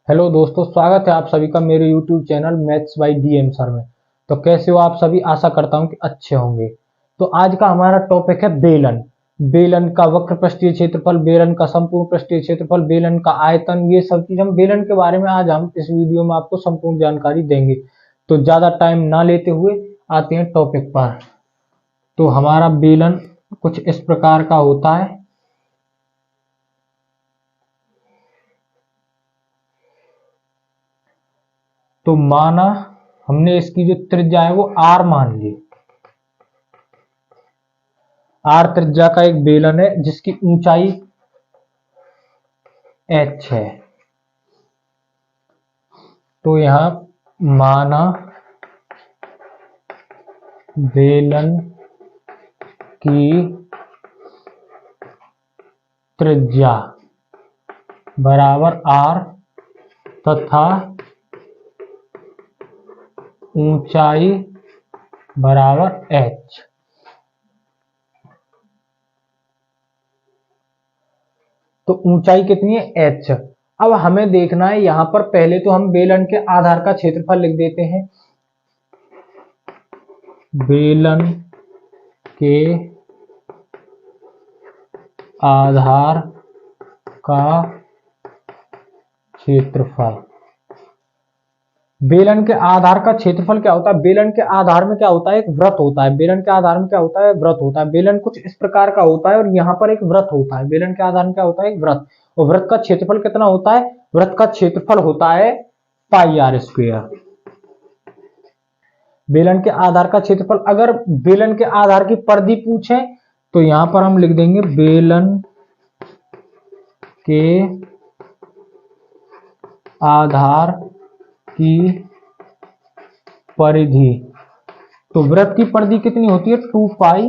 Hello दोस्तों, स्वागत है आप सभी का मेरे YouTube channel maths by DM sir में। तो कैसे हो आप सभी? आशा करता हूं कि अच्छे होंगे। तो आज का हमारा टॉपिक है बेलन। बेलन का वक्र पृष्ठीय क्षेत्रफल, बेलन का संपूर्ण पृष्ठीय क्षेत्रफल, बेलन का आयतन, ये सब चीज हम बेलन के बारे में आज हम इस वीडियो में आपको संपूर्ण जानकारी देंगे। तो ज्यादा टाइम ना लेते हुए आते हैं टॉपिक पर। तो हमारा बेलन कुछ इस प्रकार का होता है। तो माना हमने इसकी जो त्रिज्या है वो आर मान ली। आर त्रिज्या का एक बेलन है जिसकी ऊंचाई एच है। तो यहां माना बेलन की त्रिज्या बराबर आर तथा ऊंचाई बराबर एच। तो ऊंचाई कितनी है? एच। अब हमें देखना है यहां पर, पहले तो हम बेलन के आधार का क्षेत्रफल लिख देते हैं। बेलन के आधार का क्षेत्रफल। बेलन के आधार का क्षेत्रफल क्या होता है? बेलन के आधार में क्या होता है? एक वृत्त होता है। बेलन के आधार में क्या होता है? वृत्त होता है। बेलन कुछ इस प्रकार का होता है और यहाँ पर एक वृत्त होता है। बेलन के आधार में क्या होता है? एक वृत्त। और वृत्त का क्षेत्रफल कितना होता है? वृत्त का क्षेत्रफल होता है पाई आर स्क्वायर। बेलन के आधार का क्षेत्रफल। अगर बेलन के आधार की परिधि पूछे तो यहां पर हम लिख देंगे बेलन के आधार की परिधि। तो वृत्त की परिधि कितनी होती है? 2 पाई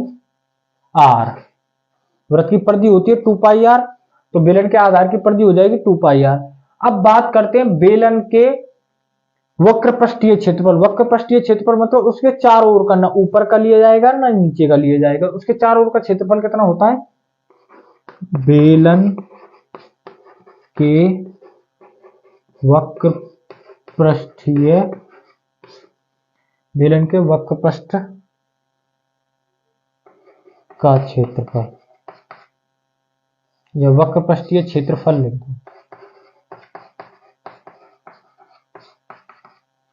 आर। वृत्त की परिधि होती है 2 पाई आर। तो बेलन के आधार की परिधि हो जाएगी 2 पाई आर। अब बात करते हैं बेलन के वक्र पृष्ठीय क्षेत्रफल। वक्र पृष्ठीय क्षेत्रफल मतलब उसके चारों ओर का, ना ऊपर का लिया जाएगा ना नीचे का लिया जाएगा। उसके चारों ओर का क्षेत्रफल कितना होता है? बेलन के वक्र पृष्ठीय, बेलन के वक्र पृष्ठ का क्षेत्रफल या वक्र पृष्ठीय क्षेत्रफल लिख दो।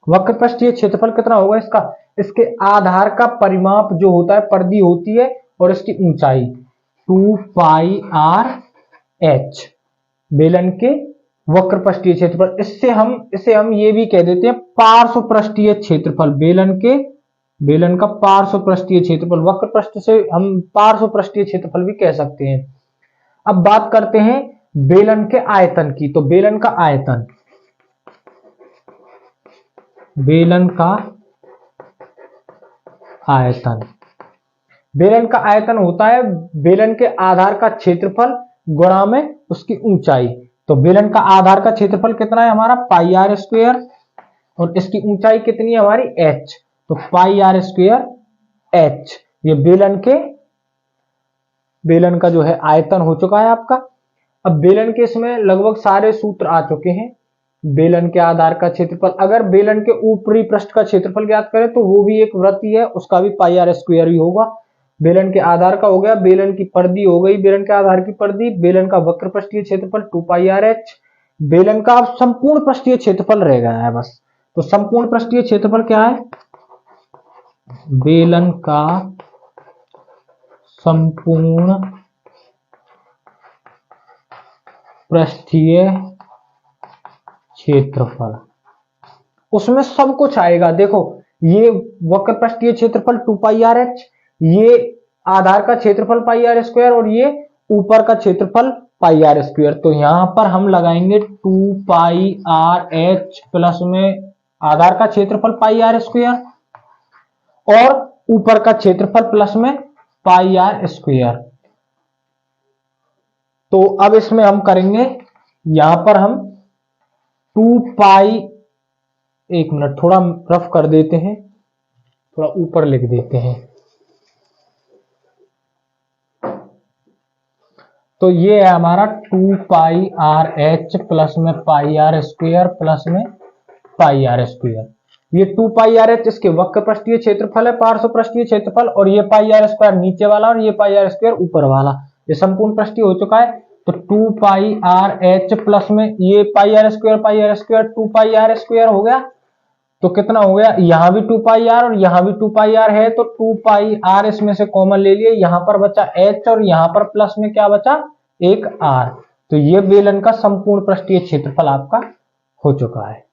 वक्र पृष्ठीय क्षेत्रफल कितना होगा इसका? इसके आधार का परिमाप जो होता है, परिधि होती है, और इसकी ऊंचाई 2 पाई आर एच। बेलन के वक्र पृष्ठीय क्षेत्रफल। इसे हम ये भी कह देते हैं पार्श्व पृष्ठीय क्षेत्रफल। बेलन का पार्श्व पृष्ठीय क्षेत्रफल। वक्र पृष्ठ से हम पार्श्व पृष्ठीय क्षेत्रफल भी कह सकते हैं। अब बात करते हैं बेलन के आयतन की। तो बेलन का आयतन, बेलन का आयतन, बेलन का आयतन होता है बेलन के आधार का क्षेत्रफल गुणा में उसकी ऊंचाई। तो बेलन का आधार का क्षेत्रफल कितना है हमारा? पाई आर स्क्वायर। और इसकी ऊंचाई कितनी है हमारी? एच। तो पाई आर स्क्वायर एच। ये बेलन का जो है आयतन हो चुका है आपका। अब बेलन के इसमें लगभग सारे सूत्र आ चुके हैं। बेलन के आधार का क्षेत्रफल, अगर बेलन के ऊपरी पृष्ठ का क्षेत्रफल ज्ञात करें तो वो भी एक वृत्त ही है, उसका भी पाई आर स्क्वायर ही होगा। बेलन के आधार का हो गया, बेलन की परिधि हो गई, बेलन के आधार की परिधि, बेलन का वक्र पृष्ठीय क्षेत्रफल 2 पाई आर एच। बेलन का अब संपूर्ण पृष्ठीय क्षेत्रफल रह गया है बस। तो संपूर्ण पृष्ठीय क्षेत्रफल क्या है? बेलन का संपूर्ण पृष्ठीय क्षेत्रफल। उसमें सब कुछ आएगा। देखो, ये वक्र पृष्ठीय क्षेत्रफल 2 पाई आर एच, ये आधार का क्षेत्रफल पाई आर स्क्वायर, और ये ऊपर का क्षेत्रफल पाई आर स्क्वायर। तो यहां पर हम लगाएंगे 2 पाई आर एच प्लस में आधार का क्षेत्रफल पाई आर स्क्वायर और ऊपर का क्षेत्रफल प्लस में पाई आर स्क्वायर। तो अब इसमें हम करेंगे, यहां पर हम 2 पाई, एक मिनट थोड़ा रफ कर देते हैं, थोड़ा ऊपर लिख देते हैं। तो ये है हमारा 2 पाई आर एच प्लस में पाई आर स्क्वायर प्लस में पाई आर स्क्वायर। ये 2 पाई आर एच इसके वक्र पृष्ठीय क्षेत्रफल है, पार्श्व पृष्ठीय क्षेत्रफल, और ये पाई आर स्क्वायर नीचे वाला और ये पाई आर स्क्वायर ऊपर वाला, ये संपूर्ण पृष्ठीय हो चुका है। तो 2 पाई आर एच प्लस में ये pi r square 2 pi r square हो गया। तो कितना हो गया, यहां भी 2 पाई आर और यहां भी 2 पाई आर है, तो 2 पाई आर इसमें से कॉमन ले लिए, यहां पर बचा एच और यहां पर प्लस में क्या बचा, एक आर। तो ये बेलन का संपूर्ण पृष्ठीय क्षेत्रफल आपका हो चुका है।